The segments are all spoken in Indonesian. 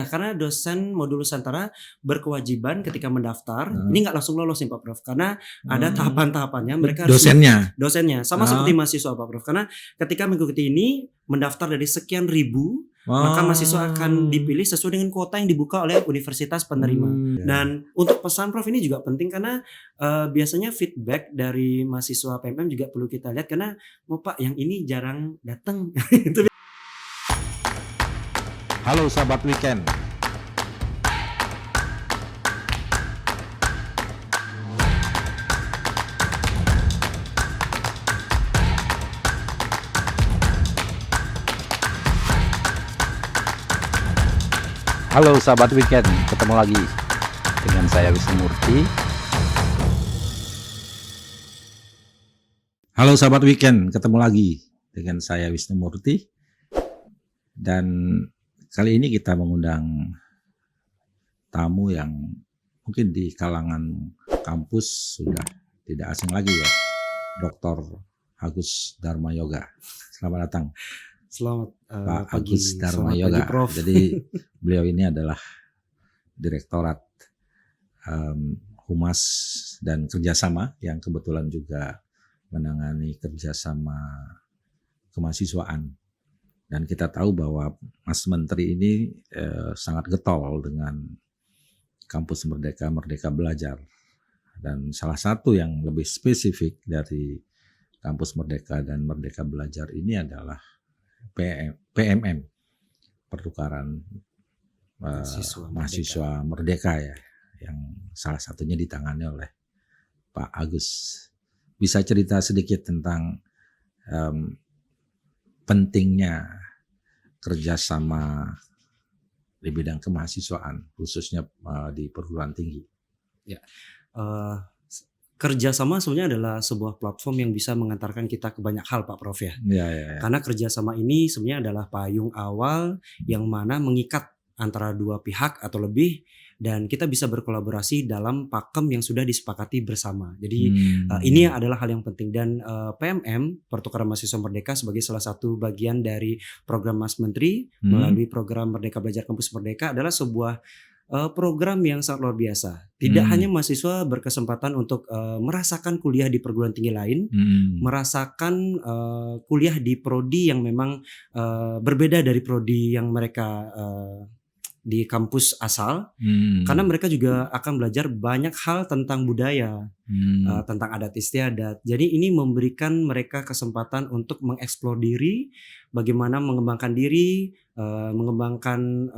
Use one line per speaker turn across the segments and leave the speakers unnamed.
karena dosen modul Nusantara berkewajiban ketika mendaftar, ini nggak langsung lolos nih Pak Prof, karena ada tahapan-tahapannya. Mereka dosennya sama seperti mahasiswa Pak Prof, karena ketika mengikuti ini mendaftar dari sekian ribu, maka mahasiswa akan dipilih sesuai dengan kuota yang dibuka oleh universitas penerima. Dan untuk pesan Prof ini juga penting karena biasanya feedback dari mahasiswa PMM juga perlu kita lihat, karena Pak yang ini jarang datang.
Halo sahabat weekend. Halo sahabat weekend, ketemu lagi dengan saya Wisnu Murti. Halo sahabat weekend, ketemu lagi dengan saya Wisnu Murti. Dan kali ini kita mengundang tamu yang mungkin di kalangan kampus sudah tidak asing lagi ya, Dr. Agus Darmayoga. Selamat datang.
Selamat
Pak
pagi,
Agus Darmayoga. Jadi beliau ini adalah Direktorat Humas dan Kerjasama yang kebetulan juga menangani kerjasama kemahasiswaan. Dan kita tahu bahwa Mas Menteri ini sangat getol dengan Kampus Merdeka, Merdeka Belajar. Dan salah satu yang lebih spesifik dari Kampus Merdeka dan Merdeka Belajar ini adalah PMM, pertukaran mahasiswa merdeka ya, yang salah satunya ditangani oleh Pak Agus. Bisa cerita sedikit tentang pentingnya kerjasama di bidang kemahasiswaan, khususnya di perguruan tinggi?
Ya, kerjasama sebenarnya adalah sebuah platform yang bisa mengantarkan kita ke banyak hal Pak Prof ya.
Ya.
Karena kerjasama ini sebenarnya adalah payung awal yang mana mengikat antara dua pihak atau lebih, dan kita bisa berkolaborasi dalam pakem yang sudah disepakati bersama. Jadi ini adalah hal yang penting, dan PMM, Pertukaran Mahasiswa Merdeka, sebagai salah satu bagian dari program Mas Menteri melalui program Merdeka Belajar Kampus Merdeka adalah sebuah program yang sangat luar biasa. Tidak hanya mahasiswa berkesempatan untuk merasakan kuliah di perguruan tinggi lain, merasakan kuliah di prodi yang memang berbeda dari prodi yang mereka di kampus asal, karena mereka juga akan belajar banyak hal tentang budaya, tentang adat istiadat. Jadi ini memberikan mereka kesempatan untuk mengeksplor diri, bagaimana mengembangkan diri, mengembangkan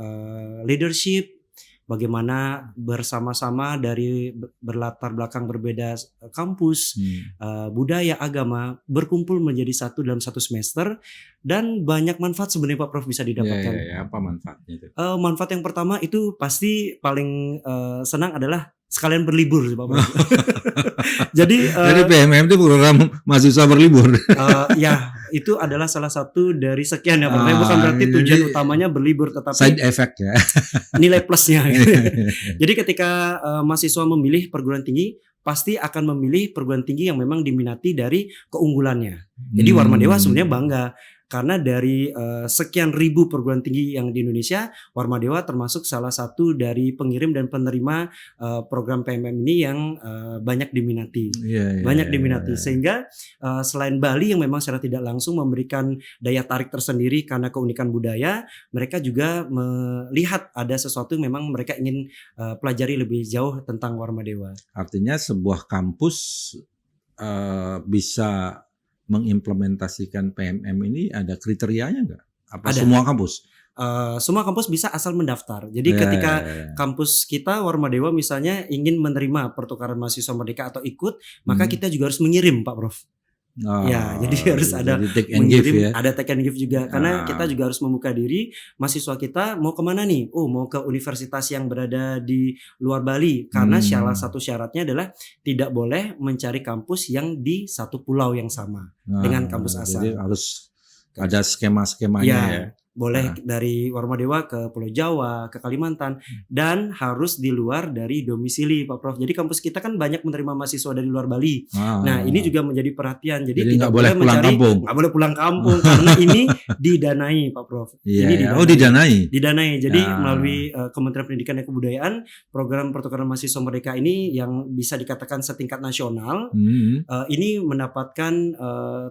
leadership, bagaimana bersama-sama dari berlatar belakang berbeda kampus, budaya, agama, berkumpul menjadi satu dalam satu semester, dan banyak manfaat sebenarnya Pak Prof bisa didapatkan.
Apa manfaatnya itu?
Manfaat yang pertama itu pasti paling senang adalah sekalian berlibur Pak Prof. Jadi
PMM itu program mahasiswa berlibur.
Ya, itu adalah salah satu dari sekian ya Pak. Bukan berarti tujuan utamanya berlibur, tetapi
side effect ya.
Nilai plusnya. Jadi ketika mahasiswa memilih perguruan tinggi, pasti akan memilih perguruan tinggi yang memang diminati dari keunggulannya. Jadi Warmadewa sebenarnya bangga karena dari sekian ribu perguruan tinggi yang di Indonesia, Warmadewa termasuk salah satu dari pengirim dan penerima program PMM ini yang banyak diminati. Diminati. Sehingga selain Bali yang memang secara tidak langsung memberikan daya tarik tersendiri karena keunikan budaya, mereka juga melihat ada sesuatu yang memang mereka ingin pelajari lebih jauh tentang Warmadewa.
Artinya sebuah kampus bisa mengimplementasikan PMM ini ada kriterianya nggak? Apa ada. Semua kampus?
Semua kampus bisa asal mendaftar. Jadi ketika kampus kita Warmadewa misalnya ingin menerima pertukaran mahasiswa merdeka atau ikut, maka kita juga harus mengirim Pak Prof. Jadi harus ada mengirim, ada take and give juga, karena kita juga harus membuka diri. Mahasiswa kita mau kemana nih? Mau ke universitas yang berada di luar Bali, karena salah satu syaratnya adalah tidak boleh mencari kampus yang di satu pulau yang sama dengan kampus asal.
Jadi harus ada skema-skemanya ya.
Boleh dari Warmadewa ke Pulau Jawa, ke Kalimantan, dan harus di luar dari domisili Pak Prof. Jadi kampus kita kan banyak menerima mahasiswa dari luar Bali. Nah ini juga menjadi perhatian. Jadi tidak boleh nggak boleh pulang kampung karena ini didanai Pak Prof. Ini didanai. Jadi melalui Kementerian Pendidikan dan Kebudayaan, program pertukaran mahasiswa Merdeka ini yang bisa dikatakan setingkat nasional, ini mendapatkan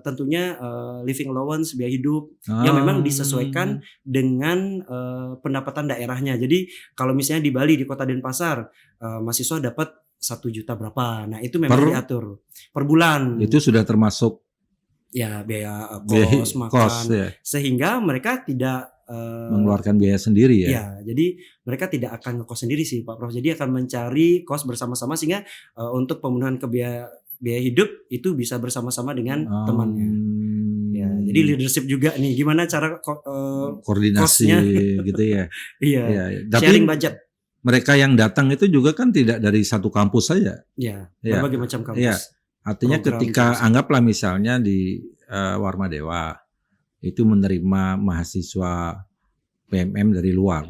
tentunya living allowance, biaya hidup yang memang disesuaikan dengan pendapatan daerahnya. Jadi kalau misalnya di Bali, di Kota Denpasar, mahasiswa dapat 1 juta berapa. Nah itu memang diatur per bulan.
Itu sudah termasuk
ya biaya kos, makan, ya. Sehingga mereka tidak
mengeluarkan biaya sendiri ya.
Ya, jadi mereka tidak akan ngekos sendiri sih Pak Prof. Jadi akan mencari kos bersama-sama sehingga untuk pemenuhan biaya hidup itu bisa bersama-sama dengan temannya. Ya, jadi leadership juga nih, gimana cara
koordinasi gitu ya.
Iya. Sharing budget.
Mereka yang datang itu juga kan tidak dari satu kampus saja.
Iya. Berbagai macam kampus.
Ya. Artinya ketika anggaplah misalnya di Warmadewa itu menerima mahasiswa PMM dari luar.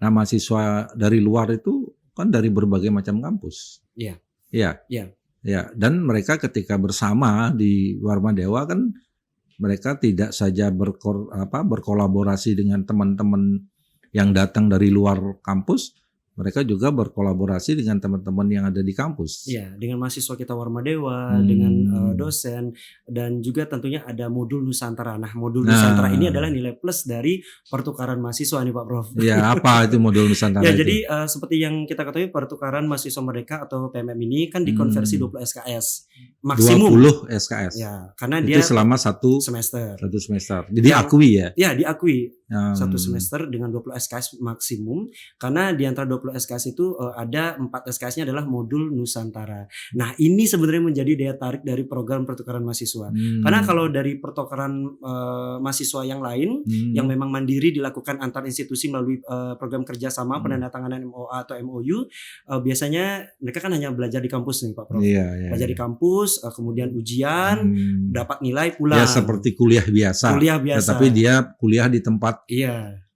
Nah, mahasiswa dari luar itu kan dari berbagai macam kampus.
Iya.
Iya. Iya. Ya, dan mereka ketika bersama di Warmadewa kan mereka tidak saja berkolaborasi dengan teman-teman yang datang dari luar kampus, mereka juga berkolaborasi dengan teman-teman yang ada di kampus.
Iya, dengan mahasiswa kita Warmadewa, dengan dosen, dan juga tentunya ada modul Nusantara. Nah, modul Nusantara ini adalah nilai plus dari pertukaran mahasiswa nih Pak Prof.
Ya, apa itu modul Nusantara?
Ya, jadi seperti yang kita ketahui pertukaran mahasiswa Merdeka atau PMM ini kan dikonversi 20 SKS maksimum.
20 SKS.
Ya, karena
itu
dia
selama satu semester. Jadi diakui ya?
Ya, diakui. 1 semester dengan 20 SKS maksimum, karena di antara 20 SKS itu ada 4 SKS-nya adalah modul Nusantara. Nah ini sebenarnya menjadi daya tarik dari program pertukaran mahasiswa. Karena kalau dari pertukaran mahasiswa yang lain yang memang mandiri dilakukan antar institusi melalui program kerjasama penandatanganan MOA atau MOU, biasanya mereka kan hanya belajar di kampus nih Pak Prof. Belajar di kampus, kemudian ujian, dapat nilai pulang.
Ya seperti kuliah biasa. Tetapi dia kuliah di tempat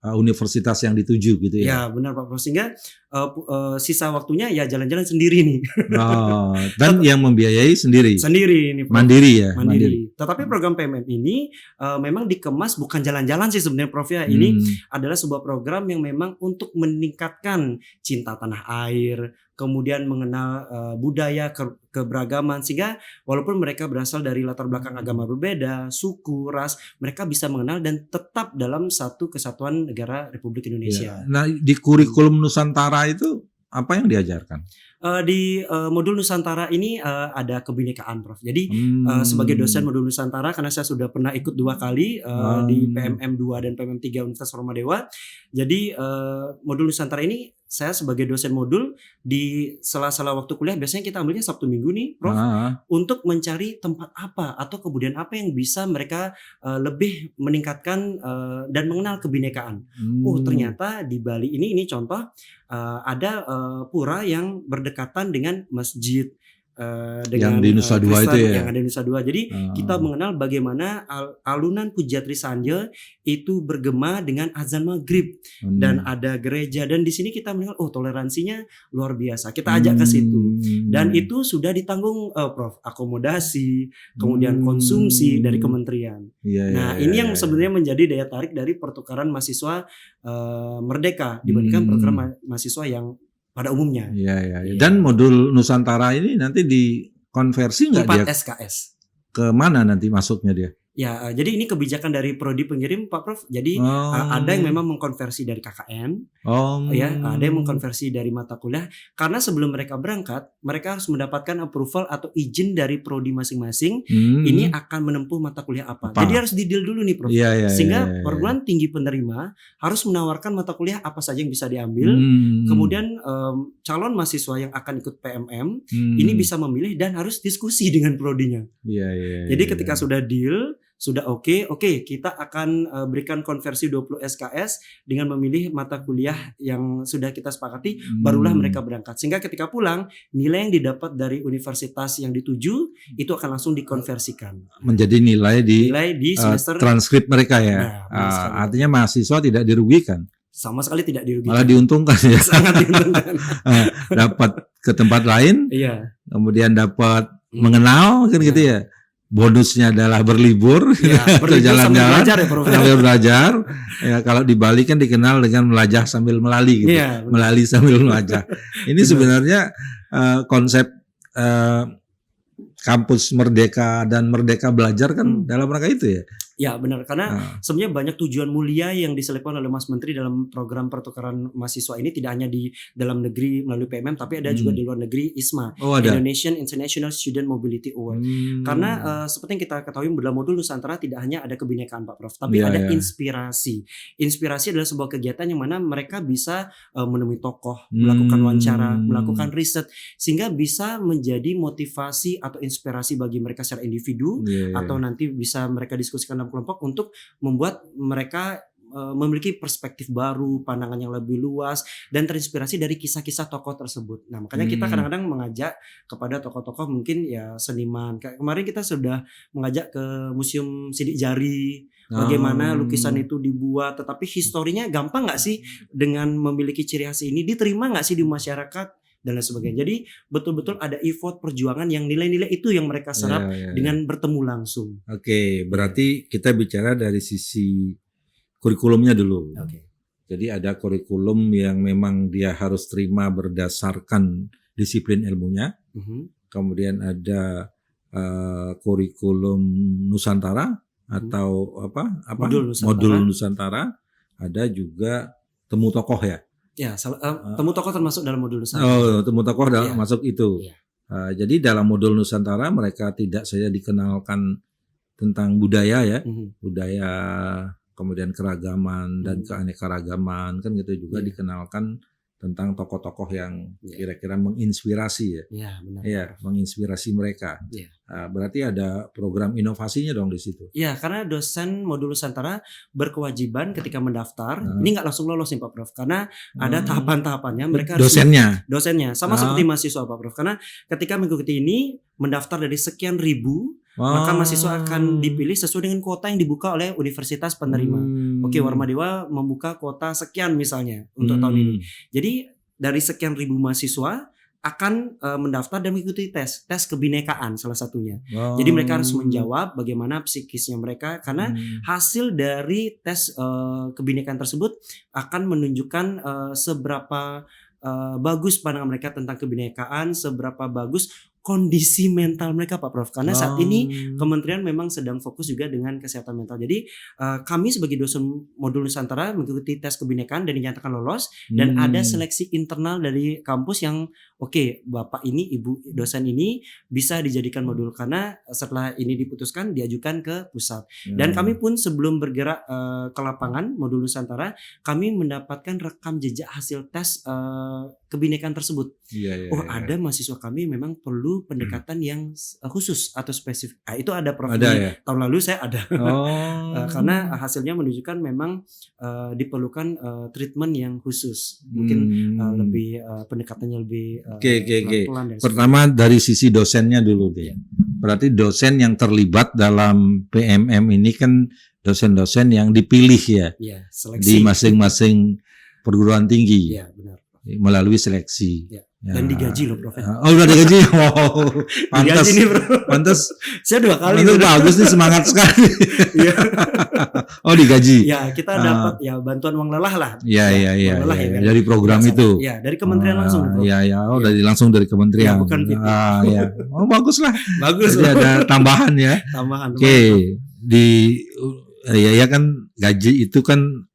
universitas yang dituju gitu ya.
Ya benar Pak Prof. Sehingga sisa waktunya ya jalan-jalan sendiri nih.
Dan yang membiayai sendiri.
Sendiri nih Prof.
Mandiri ya.
Mandiri. Tetapi program PMM ini memang dikemas bukan jalan-jalan sih sebenarnya Prof ya. Ini adalah sebuah program yang memang untuk meningkatkan cinta tanah air, kemudian mengenal budaya, keberagaman, sehingga walaupun mereka berasal dari latar belakang agama berbeda, suku, ras, mereka bisa mengenal dan tetap dalam satu kesatuan negara Republik Indonesia.
Nah, di kurikulum Nusantara itu apa yang diajarkan?
Di modul Nusantara ini ada kebinekaan Prof. Jadi sebagai dosen modul Nusantara, karena saya sudah pernah ikut 2 kali di PMM 2 dan PMM 3 Universitas Warmadewa. Jadi modul Nusantara ini saya sebagai dosen modul di sela-sela waktu kuliah biasanya kita ambilnya Sabtu Minggu nih Prof, untuk mencari tempat apa atau kebudayaan apa yang bisa mereka lebih meningkatkan dan mengenal kebinekaan. Ternyata di Bali ini contoh ada pura yang berdekatan dengan masjid dengan
yang di Nusa Dua itu ya.
Yang ada di Nusa Dua. Jadi kita mengenal bagaimana alunan Puja Trisandya itu bergema dengan azan maghrib dan ada gereja, dan di sini kita mengenal toleransinya luar biasa. Kita ajak ke situ dan itu sudah ditanggung Prof, akomodasi, kemudian konsumsi dari kementerian. Ini yang sebenarnya menjadi daya tarik dari pertukaran mahasiswa Merdeka dibandingkan pertukaran mahasiswa yang pada umumnya.
Dan modul Nusantara ini nanti dikonversi nggak dia?
4 SKS.
Ke mana nanti masuknya dia?
Ya, jadi ini kebijakan dari prodi pengirim Pak Prof. Jadi ada yang memang mengkonversi dari KKN, ada yang mengkonversi dari mata kuliah. Karena sebelum mereka berangkat, mereka harus mendapatkan approval atau izin dari prodi masing-masing. Ini akan menempuh mata kuliah apa. Jadi harus di-deal dulu nih Prof. Sehingga perguruan tinggi penerima harus menawarkan mata kuliah apa saja yang bisa diambil. Kemudian calon mahasiswa yang akan ikut PMM ini bisa memilih dan harus diskusi dengan prodinya. Jadi ketika sudah deal, sudah oke, kita akan berikan konversi 20 SKS dengan memilih mata kuliah yang sudah kita sepakati, barulah mereka berangkat. Sehingga ketika pulang, nilai yang didapat dari universitas yang dituju itu akan langsung dikonversikan
menjadi nilai di
semester
transkrip mereka ya. Artinya mahasiswa tidak dirugikan.
Sama sekali tidak dirugikan.
Malah diuntungkan ya.
Sangat diuntungkan.
Dapat ke tempat lain,
iya.
Kemudian dapat mengenal kan gitu ya. Bonusnya adalah berlibur,
berlibur
jalan-jalan,
sambil
belajar. Ya, kalau di Bali kan dikenal dengan melajah sambil melali gitu.
Iya,
melali sambil melajah. Ini sebenarnya konsep kampus Merdeka dan Merdeka Belajar kan dalam rangka itu ya.
Ya benar, karena sebenarnya banyak tujuan mulia yang diselipkan oleh Mas Menteri dalam program pertukaran mahasiswa ini, tidak hanya di dalam negeri melalui PMM, tapi ada juga di luar negeri, ISMA, Indonesian International Student Mobility Award. Karena seperti yang kita ketahui dalam modul Nusantara tidak hanya ada kebinekaan Pak Prof, tapi ada inspirasi. Inspirasi adalah sebuah kegiatan yang mana mereka bisa menemui tokoh, melakukan wawancara, melakukan riset, sehingga bisa menjadi motivasi atau inspirasi bagi mereka secara individu, atau nanti bisa mereka diskusikan kelompok untuk membuat mereka memiliki perspektif baru, pandangan yang lebih luas, dan terinspirasi dari kisah-kisah tokoh tersebut. Nah, makanya kita kadang-kadang mengajak kepada tokoh-tokoh mungkin ya seniman. Kayak kemarin kita sudah mengajak ke Museum Sidik Jari, bagaimana lukisan itu dibuat, tetapi historinya gampang nggak sih dengan memiliki ciri khas ini, diterima nggak sih di masyarakat? Dan lain sebagainya. Jadi betul-betul ada effort perjuangan yang nilai-nilai itu yang mereka serap dengan bertemu langsung.
Oke, berarti kita bicara dari sisi kurikulumnya dulu. Jadi ada kurikulum yang memang dia harus terima berdasarkan disiplin ilmunya. Kemudian ada kurikulum Nusantara atau modul Nusantara. Ada juga temu tokoh ya.
Ya, temu tokoh termasuk dalam modul Nusantara.
Temu tokoh masuk itu. Jadi dalam modul Nusantara mereka tidak saja dikenalkan tentang budaya ya, budaya, kemudian keragaman dan keanekaragaman kan gitu, juga dikenalkan tentang tokoh-tokoh yang kira-kira menginspirasi ya.
Iya, benar.
Iya, menginspirasi mereka. Berarti ada program inovasinya dong di situ.
Iya, karena dosen modul Nusantara berkewajiban ketika mendaftar, ini nggak langsung lolos nih Pak Prof, karena ada tahapan-tahapannya. Mereka harus dosennya sama seperti mahasiswa Pak Prof, karena ketika mengikuti ini mendaftar dari sekian ribu, maka mahasiswa akan dipilih sesuai dengan kuota yang dibuka oleh universitas penerima. Oke, Warmadewa membuka kuota sekian misalnya untuk tahun ini. Jadi dari sekian ribu mahasiswa akan mendaftar dan mengikuti tes kebinekaan salah satunya. Jadi mereka harus menjawab bagaimana psikisnya mereka, karena hasil dari tes kebinekaan tersebut akan menunjukkan seberapa bagus pandangan mereka tentang kebinekaan, seberapa bagus kondisi mental mereka Pak Prof. Karena saat ini kementerian memang sedang fokus juga dengan kesehatan mental. Jadi kami sebagai dosen modul Nusantara mengikuti tes kebinekaan dan dinyatakan lolos, dan ada seleksi internal dari kampus yang Bapak ini, Ibu dosen ini bisa dijadikan modul, karena setelah ini diputuskan diajukan ke pusat. Dan kami pun sebelum bergerak ke lapangan modul Nusantara, kami mendapatkan rekam jejak hasil tes kebinekaan tersebut. Ada mahasiswa kami memang perlu pendekatan yang khusus atau spesifik. Itu ada Prof. Tahun lalu saya ada. Karena hasilnya menunjukkan memang diperlukan treatment yang khusus. Mungkin lebih pendekatannya lebih pelan.
Pertama dari sisi dosennya dulu deh. Berarti dosen yang terlibat dalam PMM ini kan dosen-dosen yang dipilih ya, di masing-masing perguruan tinggi.
Iya, benar.
Melalui seleksi.
Dan digaji loh Prof.
Udah digaji. Wow. Pantas.
Digaji nih Bro.
Pantas.
Saya 2 kali.
Pantas bagus nih, semangat sekali. Digaji.
Ya, kita dapat bantuan uang lelah lah.
Iya. Dari program itu.
Ya, dari kementerian langsung.
Dari langsung dari kementerian.
Bukan gitu.
Bagus lah.
Bagus.
Jadi ada tambahan ya.
Tambahan.
Kan gaji itu kan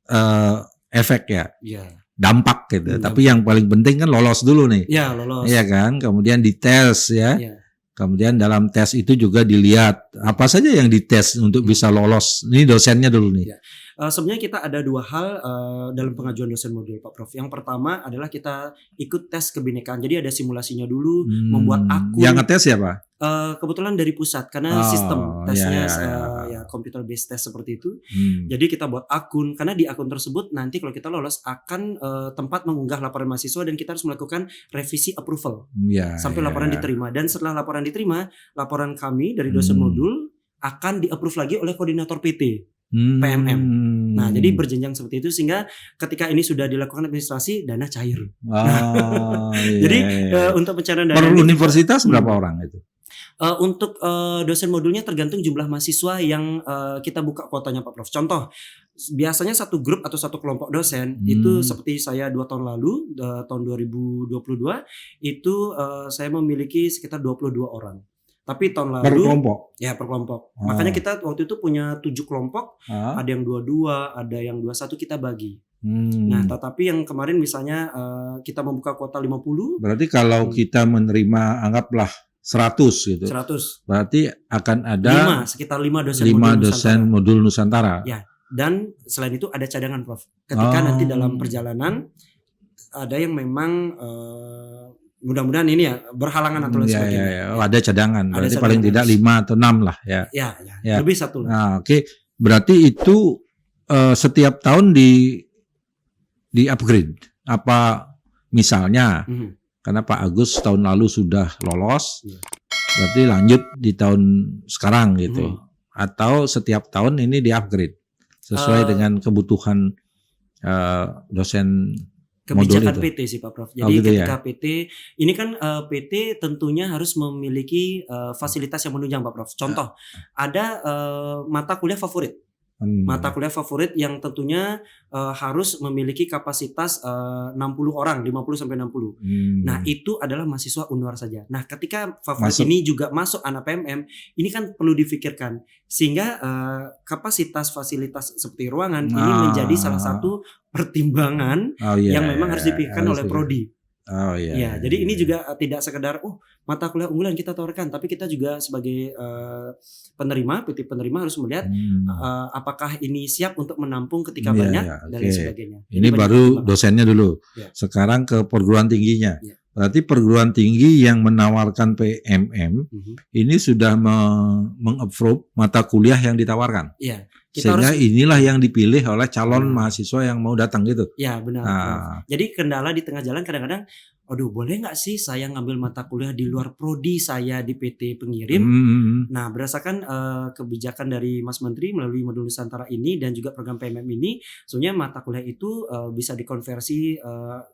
efek ya.
Iya.
Dampak gitu. Tapi yang paling penting kan lolos dulu nih.
Iya, lolos.
Iya kan? Kemudian dites ya.
Iya.
Kemudian dalam tes itu juga dilihat apa saja yang dites untuk bisa lolos. Ini dosennya dulu nih.
Ya. Sebenarnya kita ada 2 hal dalam pengajuan dosen modul Pak Prof. Yang pertama adalah kita ikut tes kebinekaan. Jadi ada simulasinya dulu, membuat akun.
Yang ngetes siapa?
Kebetulan dari pusat, karena sistem tesnya computer based test seperti itu. Jadi kita buat akun, karena di akun tersebut nanti kalau kita lolos akan tempat mengunggah laporan mahasiswa dan kita harus melakukan revisi approval sampai laporan diterima. Dan setelah laporan diterima, laporan kami dari dosen modul akan di-approve lagi oleh koordinator PT. PMM. Nah, jadi berjenjang seperti itu sehingga ketika ini sudah dilakukan administrasi, dana cair. Jadi untuk pencairan dana
per universitas berapa orang itu?
Untuk dosen modulnya tergantung jumlah mahasiswa yang kita buka kuotanya Pak Prof. Contoh, biasanya satu grup atau satu kelompok dosen itu seperti saya 2 tahun lalu, tahun 2022 itu saya memiliki sekitar 22 orang. Tapi tahun lalu
per kelompok.
Ya, per kelompok. Makanya kita waktu itu punya 7 kelompok, ada yang 22, ada yang 21 kita bagi. Nah, tetapi yang kemarin misalnya kita membuka kuota 50.
Berarti kalau kita menerima anggaplah 100 gitu.
100.
Berarti akan ada
sekitar 5
dosen modul Nusantara.
Ya. Dan selain itu ada cadangan, Prof. Ketika nanti dalam perjalanan ada yang memang mudah-mudahan ini ya berhalangan atau lain sebagainya.
Ada cadangan. Berarti paling tidak 5 atau 6 lah ya.
Ya. Lebih 1 lah.
Nah, oke. Berarti itu setiap tahun di upgrade. Apa misalnya karena Pak Agus tahun lalu sudah lolos, berarti lanjut di tahun sekarang gitu. Atau setiap tahun ini di upgrade sesuai dengan kebutuhan dosen
kebijakan PT sih Pak Prof. Jadi ketika PT ini kan PT tentunya harus memiliki fasilitas yang menunjang Pak Prof. Contoh, ada mata kuliah favorit. Mata kuliah favorit yang tentunya harus memiliki kapasitas 60 orang, 50 sampai 60. Nah, itu adalah mahasiswa UNUAR saja. Nah, ketika favorit ini juga masuk anak PMM, ini kan perlu difikirkan sehingga kapasitas fasilitas seperti ruangan ini menjadi salah satu pertimbangan yang memang harus dipikirkan oleh prodi. Jadi ini juga tidak sekedar mata kuliah unggulan kita tawarkan, tapi kita juga sebagai penerima, PT penerima harus melihat apakah ini siap untuk menampung ketika banyak dan lain sebagainya.
Ini baru dosennya dulu. Sekarang ke perguruan tingginya. Berarti perguruan tinggi yang menawarkan PMM ini sudah meng-approve mata kuliah yang ditawarkan. Sehingga inilah yang dipilih oleh calon mahasiswa yang mau datang gitu.
Ya, benar. Jadi kendala di tengah jalan kadang-kadang, boleh nggak sih saya ngambil mata kuliah di luar prodi saya di PT pengirim? Nah, berdasarkan kebijakan dari Mas Menteri melalui Modul Nusantara ini dan juga program PMM ini, sebenarnya mata kuliah itu bisa dikonversi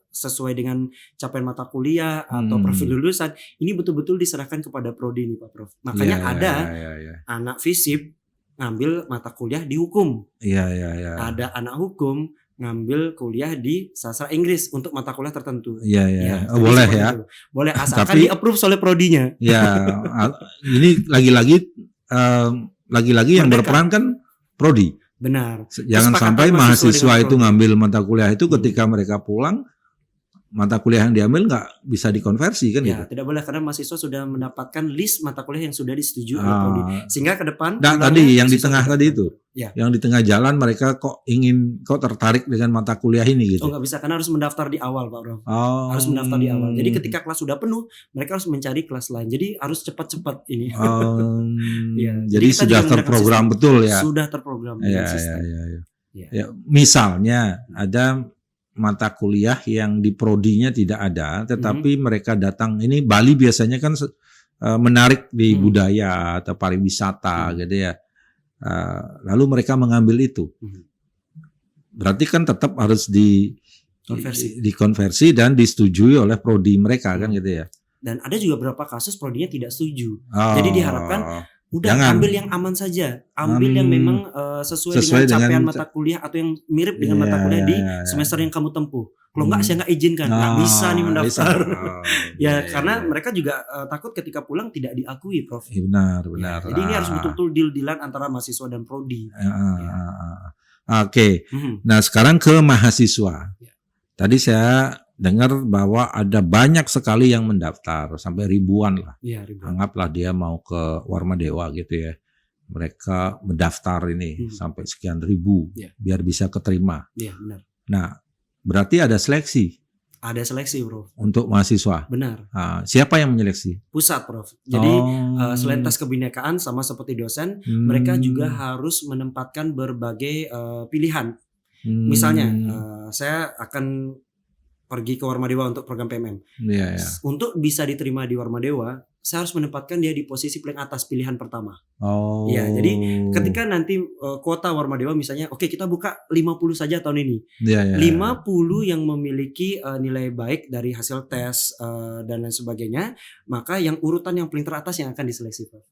sesuai dengan capaian mata kuliah atau profil lulusan. Ini betul-betul diserahkan kepada prodi nih Pak Prof. Makanya ada anak FISIP ngambil mata kuliah di hukum. Ada anak hukum ngambil kuliah di sastra Inggris untuk mata kuliah tertentu.
Boleh ya.
Boleh asalkan di-approve oleh prodinya.
Ini lagi-lagi yang berperan kan prodi.
Benar.
Jangan sampai mahasiswa itu ngambil mata kuliah itu ketika mereka pulang mata kuliah yang diambil nggak bisa dikonversi kan gitu.
Tidak boleh karena mahasiswa sudah mendapatkan list mata kuliah yang sudah disetujui oleh prodi. Sehingga ke depan
tadi yang di tengah tadi itu. Yang di tengah jalan mereka kok tertarik dengan mata kuliah ini gitu.
Nggak bisa karena harus mendaftar di awal Pak Bro. Harus mendaftar di awal. Jadi ketika kelas sudah penuh, mereka harus mencari kelas lain. Jadi harus cepat-cepat ini.
Jadi sudah terprogram betul ya.
Sudah terprogram.
Misalnya ada mata kuliah yang di prodinya tidak ada, tetapi mereka datang. Ini Bali biasanya kan menarik di budaya atau pariwisata gitu ya. Lalu mereka mengambil itu. Berarti kan tetap harus dikonversi dan disetujui oleh prodi mereka kan gitu ya.
Dan ada juga beberapa kasus prodinya tidak setuju. Jadi diharapkan ambil yang aman saja, ambil yang memang sesuai dengan capaian mata kuliah atau yang mirip dengan mata kuliah di semester yang kamu tempuh. Kalau enggak saya enggak izinkan, enggak bisa nih mendaftar. Karena mereka juga takut ketika pulang tidak diakui, Prof.
Benar.
Jadi ini harus betul-betul deal-dealan antara mahasiswa dan prodi.
Oke. Nah, sekarang ke mahasiswa. Tadi saya dengar bahwa ada banyak sekali yang mendaftar, sampai ribuan lah. Anggaplah dia mau ke Warma Dewa gitu ya. Mereka mendaftar ini sampai sekian ribu biar bisa keterima.
Benar.
Nah, berarti ada seleksi.
Ada seleksi, Prof.
Untuk mahasiswa.
Benar.
Siapa yang menyeleksi?
Pusat, Prof. Jadi selain tes kebinekaan sama seperti dosen, mereka juga harus menempatkan berbagai pilihan. Misalnya, saya akan pergi ke Warmadewa untuk program PMM. Untuk bisa diterima di Warmadewa, saya harus menempatkan dia di posisi paling atas pilihan pertama. Ya, jadi ketika nanti kuota Warmadewa misalnya, oke, kita buka 50 saja tahun ini. 50 yang memiliki nilai baik dari hasil tes dan lain sebagainya, maka yang urutan yang paling teratas yang akan diseleksi, Pak.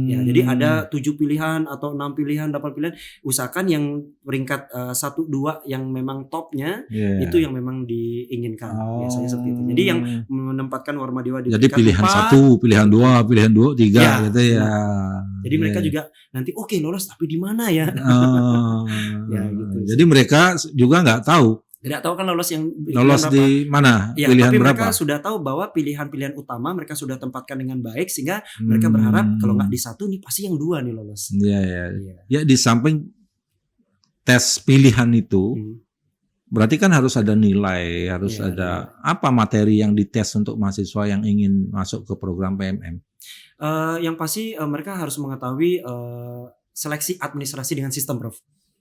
Ya, jadi ada 7 pilihan atau 6 pilihan, 8 pilihan. Usahakan yang peringkat 1, 2 yang memang topnya itu yang memang diinginkan. Biasanya seperti itu. Jadi yang menempatkan Warmadewa di
jadi pilihan 1, pilihan 2, pilihan 2, 3 gitu ya.
Jadi mereka juga nanti lolos tapi di mana ya? Ya, gitu.
Jadi mereka juga nggak tahu.
Tidak tahu kan lolos
di mana,
ya,
pilihan
tapi
berapa.
Mereka sudah tahu bahwa pilihan-pilihan utama mereka sudah tempatkan dengan baik, sehingga mereka berharap kalau nggak di 1 nih pasti yang 2 nih lolos. Ya, di samping
tes pilihan itu, berarti kan harus ada nilai, harus ada apa materi yang dites untuk mahasiswa yang ingin masuk ke program PMM.
Yang pasti mereka harus mengetahui seleksi administrasi dengan sistem, Prof.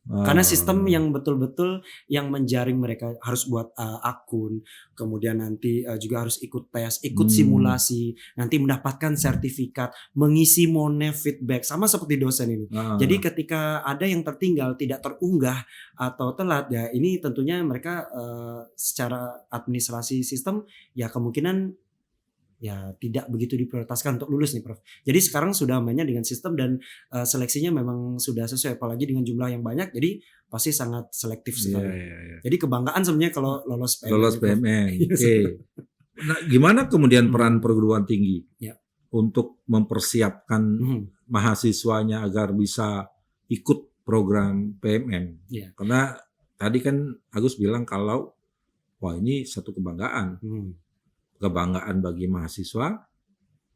Karena sistem yang betul-betul yang menjaring mereka harus buat akun, kemudian nanti juga harus ikut tes, ikut simulasi, nanti mendapatkan sertifikat, mengisi Monef feedback, sama seperti dosen ini. Jadi ketika ada yang tertinggal, tidak terunggah atau telat, ya ini tentunya mereka secara administrasi sistem ya kemungkinan ya tidak begitu diprioritaskan untuk lulus nih, Prof. Jadi sekarang sudah mainnya dengan sistem dan seleksinya memang sudah sesuai, apalagi dengan jumlah yang banyak, jadi pasti sangat selektif sekali. Jadi kebanggaan sebenarnya kalau lolos PMM.
Lolos PMM. Nah, gimana kemudian peran perguruan tinggi untuk mempersiapkan mahasiswanya agar bisa ikut program PMM? Karena tadi kan Agus bilang kalau ini satu kebanggaan. Kebanggaan bagi mahasiswa,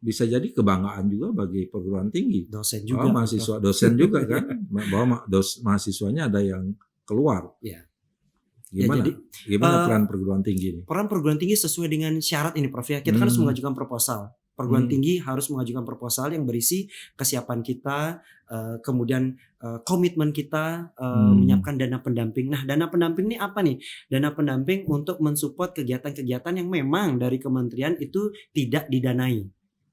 bisa jadi kebanggaan juga bagi perguruan tinggi.
Dosen juga.
Mahasiswa, dosen juga kan, bahwa mahasiswanya ada yang keluar. Gimana peran perguruan tinggi ini?
Peran perguruan tinggi sesuai dengan syarat ini, Prof. Kita kan harus mengajukan proposal. Perguruan tinggi harus mengajukan proposal yang berisi kesiapan kita, kemudian komitmen kita menyiapkan dana pendamping. Nah, dana pendamping ini apa nih? Dana pendamping untuk mensupport kegiatan-kegiatan yang memang dari kementerian itu tidak didanai.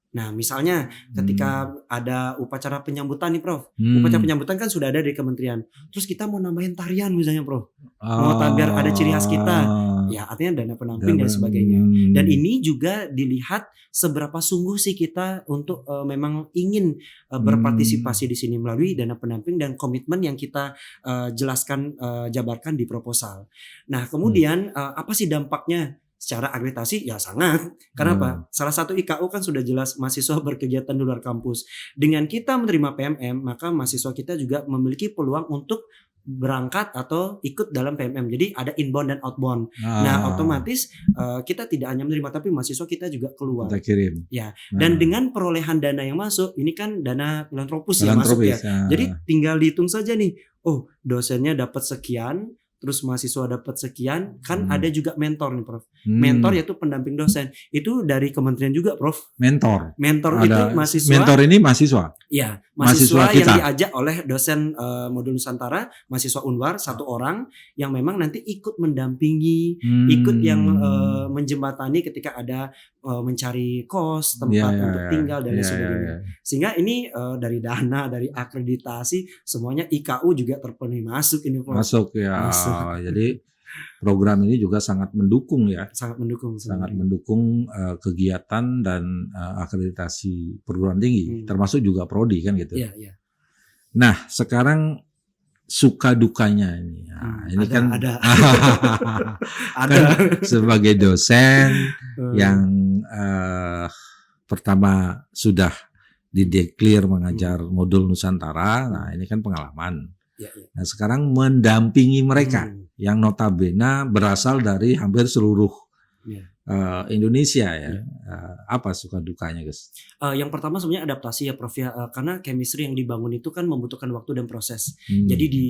Nah, misalnya ketika ada upacara penyambutan nih, Prof. Upacara penyambutan kan sudah ada dari kementerian. Terus kita mau nambahin tarian misalnya, Prof. Mau biar ada ciri khas kita. Ya, artinya dana pendamping dan sebagainya. Dan ini juga dilihat seberapa sungguh sih kita untuk memang ingin berpartisipasi di sini melalui dana pendamping dan komitmen yang kita jelaskan, jabarkan di proposal. Nah, kemudian apa sih dampaknya? Secara akreditasi ya sangat. Karena apa? Salah satu IKU kan sudah jelas mahasiswa berkegiatan di luar kampus. Dengan kita menerima PMM, maka mahasiswa kita juga memiliki peluang untuk berangkat atau ikut dalam PMM. Jadi ada inbound dan outbound. Nah, otomatis kita tidak hanya menerima, tapi mahasiswa kita juga keluar.
Kita kirim.
Ya. Dan dengan perolehan dana yang masuk, ini kan dana filantropis yang masuk ya. Jadi tinggal dihitung saja nih. Oh, dosennya dapat sekian, terus mahasiswa dapat sekian, kan ada juga mentor nih, Prof. Mentor yaitu pendamping dosen. Itu dari kementerian juga, Prof.
Mentor
ada, itu mahasiswa.
Mentor ini mahasiswa?
Iya, mahasiswa yang diajak oleh dosen modul Nusantara, mahasiswa Unwar, 1 orang yang memang nanti ikut mendampingi, ikut yang menjembatani ketika ada mencari kos, tempat untuk tinggal dan lain sebagainya. Sehingga ini dari dana, dari akreditasi, semuanya IKU juga terpenuhi masuk ini, Prof.
Masuk ya. Jadi program ini juga sangat mendukung ya.
Sangat mendukung.
Sangat mendukung kegiatan dan akreditasi perguruan tinggi, termasuk juga prodi kan gitu.
Iya.
Nah, sekarang suka dukanya ini. Ini
ada,
kan
ada.
Kan sebagai dosen yang pertama sudah dideklir mengajar modul Nusantara. Nah, ini kan pengalaman. Nah, sekarang mendampingi mereka yang notabene berasal dari hampir seluruh Indonesia ya. Apa suka dukanya, Gus?
Yang pertama sebenarnya adaptasi ya Prof ya, karena chemistry yang dibangun itu kan membutuhkan waktu dan proses. Jadi di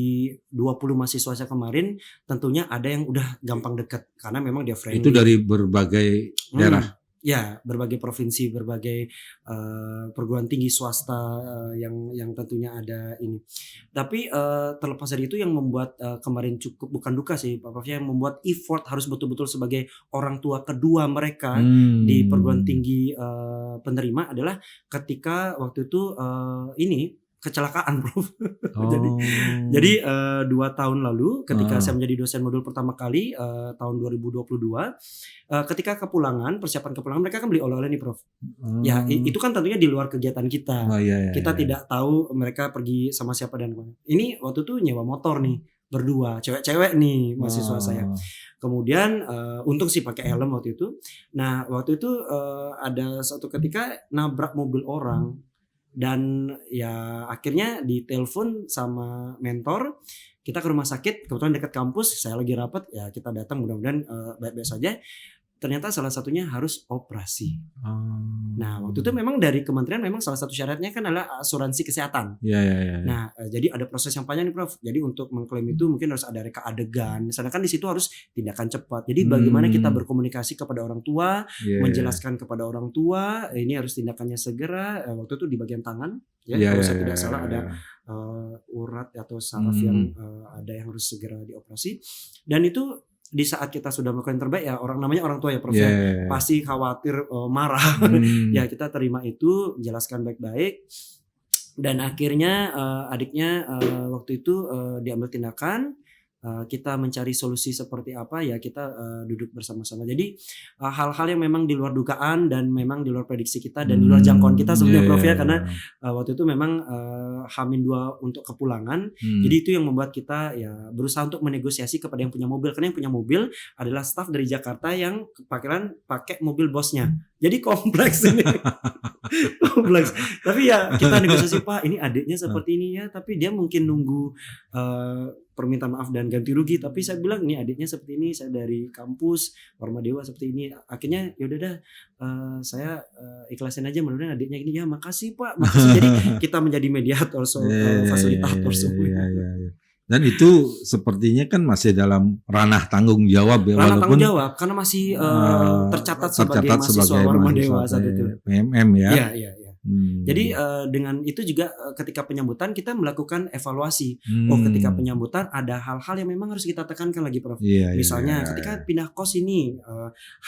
20 mahasiswa saya kemarin tentunya ada yang udah gampang dekat karena memang dia friendly.
Itu dari berbagai daerah.
Ya, berbagai provinsi, berbagai perguruan tinggi swasta yang tentunya ada ini. Tapi terlepas dari itu yang membuat kemarin cukup bukan duka sih Pak Prof, yang membuat effort harus betul-betul sebagai orang tua kedua mereka di perguruan tinggi penerima adalah ketika waktu itu ini kecelakaan Prof. Jadi 2 tahun lalu ketika saya menjadi dosen modul pertama kali tahun 2022, ketika persiapan kepulangan mereka kan beli oleh-oleh nih Prof. Ya itu kan tentunya di luar kegiatan kita. Kita tidak tahu mereka pergi sama siapa dan kemana. Ini waktu itu nyewa motor nih berdua, cewek-cewek nih mahasiswa saya. Kemudian untung sih pakai helm waktu itu. Nah waktu itu ada satu ketika nabrak mobil orang. Dan ya akhirnya ditelepon sama mentor, kita ke rumah sakit, kebetulan dekat kampus, saya lagi rapat, ya kita datang mudah-mudahan baik-baik saja. Ternyata salah satunya harus operasi. Nah waktu itu memang dari kementerian memang salah satu syaratnya kan adalah asuransi kesehatan. Nah jadi ada proses yang panjang nih Prof. Jadi untuk mengklaim itu mungkin harus ada reka adegan. Sedangkan di situ harus tindakan cepat. Jadi bagaimana kita berkomunikasi kepada orang tua, menjelaskan kepada orang tua, ini harus tindakannya segera. Waktu itu di bagian tangan, kalau saya tidak salah ada urat atau saraf yang ada yang harus segera dioperasi. Dan itu di saat kita sudah melakukan yang terbaik ya namanya orang tua ya Prof pasti khawatir marah ya kita terima itu jelaskan baik-baik dan akhirnya adiknya waktu itu diambil tindakan. Kita mencari solusi seperti apa ya kita duduk bersama-sama. Jadi hal-hal yang memang di luar dugaan dan memang di luar prediksi kita dan di luar jangkauan kita sebenarnya Prof ya karena waktu itu memang H-2 untuk kepulangan. Jadi itu yang membuat kita ya berusaha untuk menegosiasi kepada yang punya mobil karena yang punya mobil adalah staf dari Jakarta yang pakai mobil bosnya. Jadi kompleks ini. Kompleks. Tapi ya kita negosiasi Pak, ini adiknya seperti ini ya, tapi dia mungkin nunggu permintaan maaf dan ganti rugi. Tapi saya bilang ini adiknya seperti ini, saya dari kampus Warma Dewa seperti ini. Akhirnya ya udah dah saya ikhlasin aja mudah-mudahan adiknya ini ya makasih Pak, makasih. Jadi kita menjadi mediator fasilitator semua.
Dan itu sepertinya kan masih dalam ranah tanggung jawab ya,
ranah tanggung jawab karena masih tercatat sebagai mahasiswa Warma Dewa saat itu.
PMM ya.
Iya. Jadi dengan itu juga ketika penyambutan kita melakukan evaluasi. Ketika penyambutan ada hal-hal yang memang harus kita tekankan lagi Prof. Misalnya ketika pindah kos ini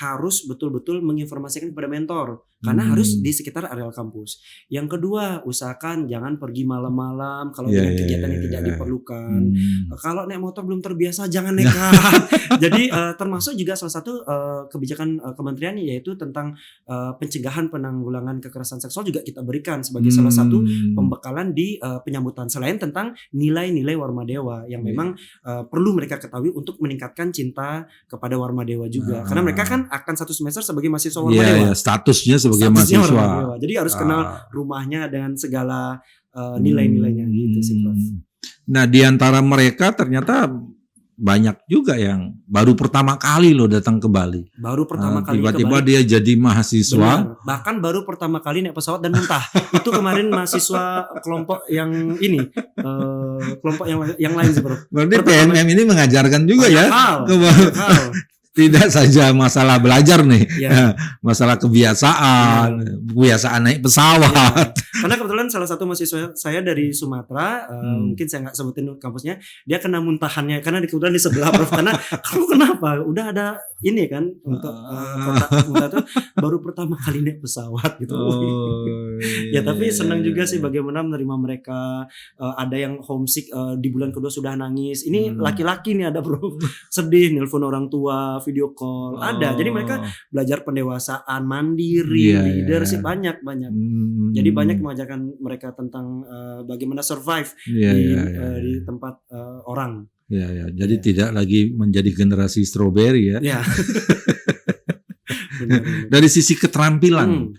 harus betul-betul menginformasikan kepada mentor karena harus di sekitar areal kampus. Yang kedua, usahakan jangan pergi malam-malam kalau dengan kegiatan yang tidak diperlukan. Kalau naik motor belum terbiasa jangan nekat. Jadi termasuk juga salah satu kebijakan kementerian yaitu tentang pencegahan penanggulangan kekerasan seksual juga kita berikan sebagai salah satu pembekalan di penyambutan selain tentang nilai-nilai Warma Dewa yang memang perlu mereka ketahui untuk meningkatkan cinta kepada Warma Dewa juga karena mereka kan akan 1 semester sebagai mahasiswa Warma Dewa.
Statusnya sebagai mahasiswa.
Jadi harus kenal rumahnya dengan segala nilai-nilainya gitu sih Prof.
Nah di antara mereka ternyata banyak juga yang baru pertama kali loh datang ke Bali.
Baru pertama kali
tiba-tiba dia jadi mahasiswa.
Benar. Bahkan baru pertama kali naik pesawat dan muntah. Itu kemarin mahasiswa kelompok yang ini, kelompok yang lain sih Bro.
Berarti PMM ini mengajarkan juga
banyak
ya.
hal.
Tidak saja masalah belajar nih, masalah kebiasaan naik pesawat.
Karena kebetulan salah satu mahasiswa saya dari Sumatera, mungkin saya nggak sebutin kampusnya, dia kena muntahannya karena kebetulan di sebelah Prof. Karena kamu kenapa? Udah ada ini kan untuk muntah itu baru pertama kali naik pesawat gitu. Ya tapi senang juga sih bagaimana menerima mereka. Ada yang homesick di bulan kedua sudah nangis. Ini laki-laki nih ada Bro, sedih, nelpon orang tua, video call ada. Jadi mereka belajar pendewasaan, mandiri, leadership banyak. Jadi banyak mengajarkan mereka tentang bagaimana survive di tempat orang.
Jadi tidak lagi menjadi generasi strawberry ya. Dari sisi keterampilan,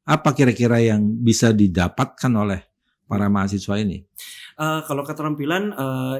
apa kira-kira yang bisa didapatkan oleh para mahasiswa ini?
Kalau keterampilan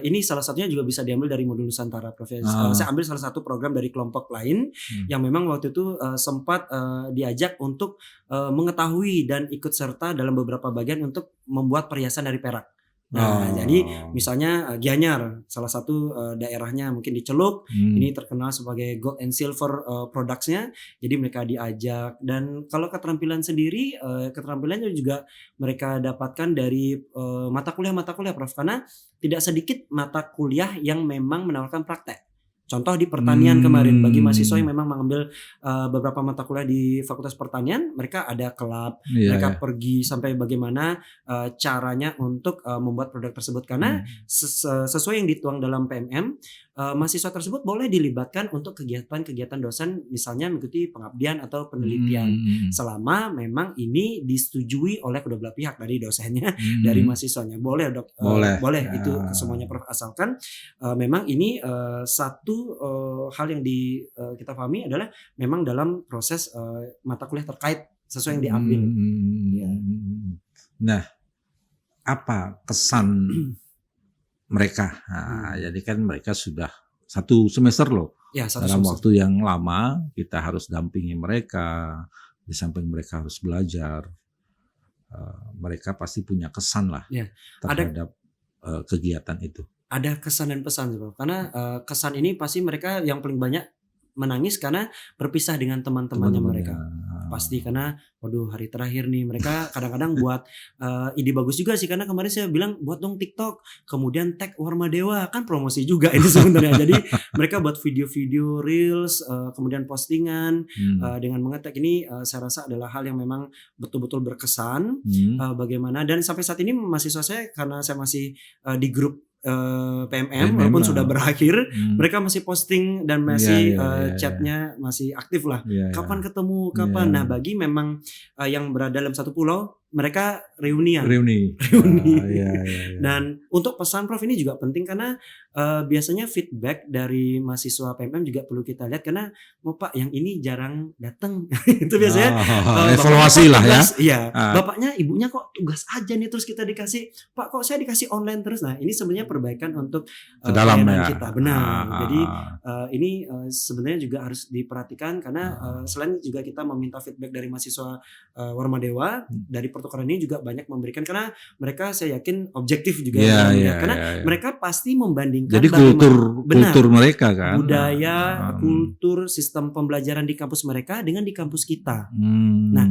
ini salah satunya juga bisa diambil dari modul Nusantara, Prof. Saya ambil salah satu program dari kelompok lain yang memang waktu itu sempat diajak untuk mengetahui dan ikut serta dalam beberapa bagian untuk membuat perhiasan dari perak. Nah, jadi misalnya Gianyar, salah satu daerahnya mungkin di Celuk, ini terkenal sebagai gold and silver products-nya. Jadi mereka diajak, dan kalau keterampilan sendiri, keterampilannya juga mereka dapatkan dari mata kuliah Prof. Karena tidak sedikit mata kuliah yang memang menawarkan praktek. Contoh di pertanian kemarin, bagi mahasiswa yang memang mengambil beberapa mata kuliah di Fakultas Pertanian, mereka ada klub, mereka pergi sampai bagaimana caranya untuk membuat produk tersebut. Karena sesuai yang dituang dalam PMM, mahasiswa tersebut boleh dilibatkan untuk kegiatan-kegiatan dosen, misalnya mengikuti pengabdian atau penelitian, selama memang ini disetujui oleh kedua belah pihak, dari dosennya, dari mahasiswanya. Boleh boleh itu semuanya Prof, asalkan memang ini satu hal yang kita pahami adalah memang dalam proses mata kuliah terkait sesuai yang diambil.
Nah, apa kesan mereka? Jadi kan mereka sudah 1 semester loh. Dalam waktu yang lama kita harus dampingi mereka, di samping mereka harus belajar. Mereka pasti punya kesan lah terhadap kegiatan itu.
Ada kesan dan pesan sih, karena kesan ini pasti mereka yang paling banyak menangis karena berpisah dengan teman-temannya mereka. Pasti karena waduh, hari terakhir nih, mereka kadang-kadang buat ide bagus juga sih, karena kemarin saya bilang buat dong TikTok, kemudian tag Warmadewa, kan promosi juga ini sebenarnya. Jadi mereka buat video-video reels, kemudian postingan dengan mengetek ini, saya rasa adalah hal yang memang betul-betul berkesan. Bagaimana, dan sampai saat ini mahasiswa saya, karena saya masih di grup PMM walaupun sudah berakhir, mereka masih posting dan masih chatnya masih aktif lah. Kapan ketemu, kapan. Nah, bagi memang yang berada dalam satu pulau, mereka reuni. Dan untuk pesan Prof ini juga penting, karena biasanya feedback dari mahasiswa PMM juga perlu kita lihat, karena Pak yang ini jarang datang. Itu biasanya
evaluasi lah ya.
Iya, bapaknya ibunya kok tugas aja nih, terus kita dikasih, Pak kok saya dikasih online terus. Nah, ini sebenarnya perbaikan untuk pelayanan kita. Benar. Jadi ini sebenarnya juga harus diperhatikan, karena selain juga kita meminta feedback dari mahasiswa Warmadewa, dari pertukaran ini juga banyak memberikan, karena mereka saya yakin objektif juga karena mereka pasti membandingkan.
Jadi kultur mereka kan,
budaya, kultur, sistem pembelajaran di kampus mereka dengan di kampus kita. Nah,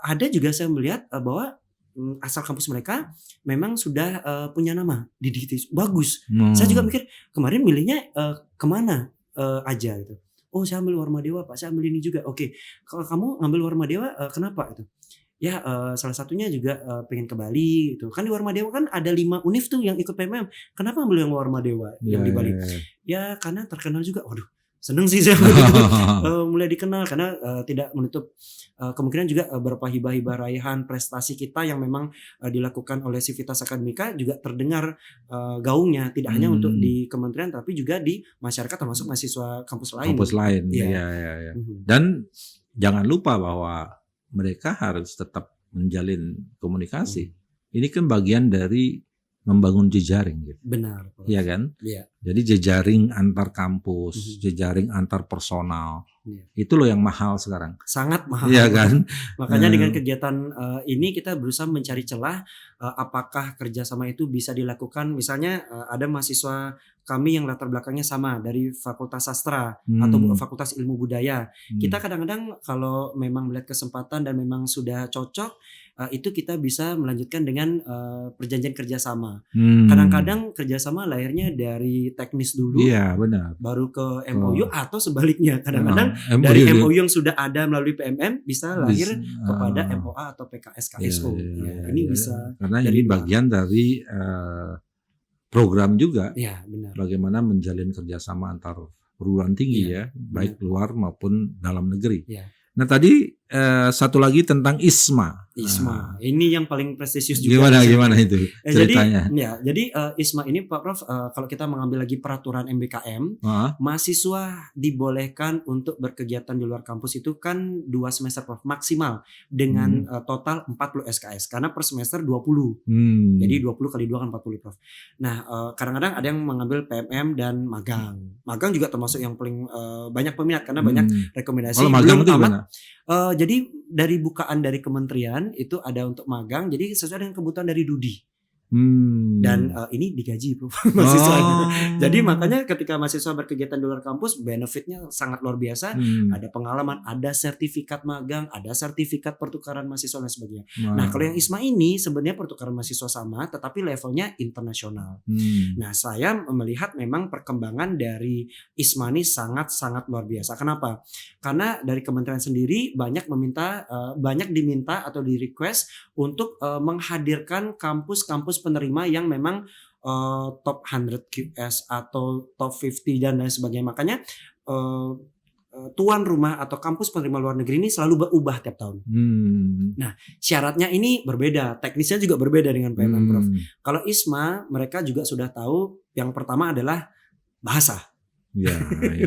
ada juga saya melihat bahwa asal kampus mereka memang sudah punya nama di bagus. Saya juga mikir kemarin milihnya kemana aja gitu. Oh, saya ambil Warmadewa Pak, saya ambil ini juga. Oke, kalau kamu ngambil Warmadewa kenapa itu? Ya salah satunya juga pengen ke Bali gitu. Kan di Warmadewa kan ada 5 univ tuh yang ikut PMM. Kenapa ambil yang Warmadewa yang di Bali? Ya karena terkenal juga. Waduh, seneng sih saya mulai dikenal, karena tidak menutup kemungkinan juga beberapa hibah-hibah raihan prestasi kita yang memang dilakukan oleh Civitas Akademika juga terdengar gaungnya, tidak hanya untuk di kementerian tapi juga di masyarakat, termasuk mahasiswa kampus lain.
Dan jangan lupa bahwa mereka harus tetap menjalin komunikasi. Ini kan bagian dari membangun jejaring gitu.
Benar.
Iya kan?
Iya.
Jadi jejaring antar kampus, jejaring antar personal. Itu loh yang mahal sekarang.
Sangat mahal.
Iya kan?
Makanya dengan kegiatan ini kita berusaha mencari celah apakah kerjasama itu bisa dilakukan. Misalnya ada mahasiswa kami yang latar belakangnya sama dari Fakultas Sastra atau Fakultas Ilmu Budaya. Kita kadang-kadang kalau memang melihat kesempatan dan memang sudah cocok, itu kita bisa melanjutkan dengan perjanjian kerjasama. Kadang-kadang kerjasama lahirnya dari teknis dulu,
benar,
baru ke MOU atau sebaliknya. Kadang-kadang dari MOU yang sudah ada melalui PMM bisa lahir kepada MOA atau PKS KSO. Ini bisa.
Karena ini bagian dari program juga.
Iya, benar.
Bagaimana menjalin kerjasama antar perguruan tinggi baik luar maupun dalam negeri. Nah tadi satu lagi tentang ISMA.
ISMA. Ini yang paling prestisius juga.
Gimana itu ceritanya?
Jadi ISMA ini Pak Prof, kalau kita mengambil lagi peraturan MBKM, mahasiswa dibolehkan untuk berkegiatan di luar kampus itu kan 2 semester Prof, maksimal dengan total 40 SKS karena per semester 20. Jadi 20 kali 2 kan 40 Prof. Nah, kadang-kadang ada yang mengambil PMM dan magang. Magang juga termasuk yang paling banyak peminat karena banyak rekomendasi.
Kalau magang itu gimana?
Jadi dari bukaan dari kementerian itu ada untuk magang, jadi sesuai dengan kebutuhan dari Dudi. Dan ini digaji Prof mahasiswa. Jadi makanya ketika mahasiswa berkegiatan di luar kampus benefitnya sangat luar biasa. Ada pengalaman, ada sertifikat magang, ada sertifikat pertukaran mahasiswa dan sebagainya. Nah kalau yang ISMA ini sebenarnya pertukaran mahasiswa sama tetapi levelnya internasional. Nah saya melihat memang perkembangan dari ISMA ini sangat-sangat luar biasa. Kenapa? Karena dari kementerian sendiri banyak diminta atau di request untuk menghadirkan kampus-kampus penerima yang memang top 100 QS atau top 50 dan lain sebagainya. Makanya tuan rumah atau kampus penerima luar negeri ini selalu berubah tiap tahun. Nah syaratnya ini berbeda, teknisnya juga berbeda dengan PMM Prof. Kalau ISMA mereka juga sudah tahu yang pertama adalah bahasa.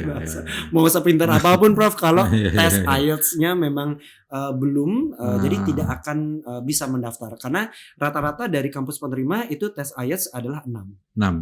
Bahasa. Mau sepintar apapun Prof, kalau tes IELTS-nya memang belum, jadi tidak akan bisa mendaftar karena rata-rata dari kampus penerima itu tes IELTS adalah 6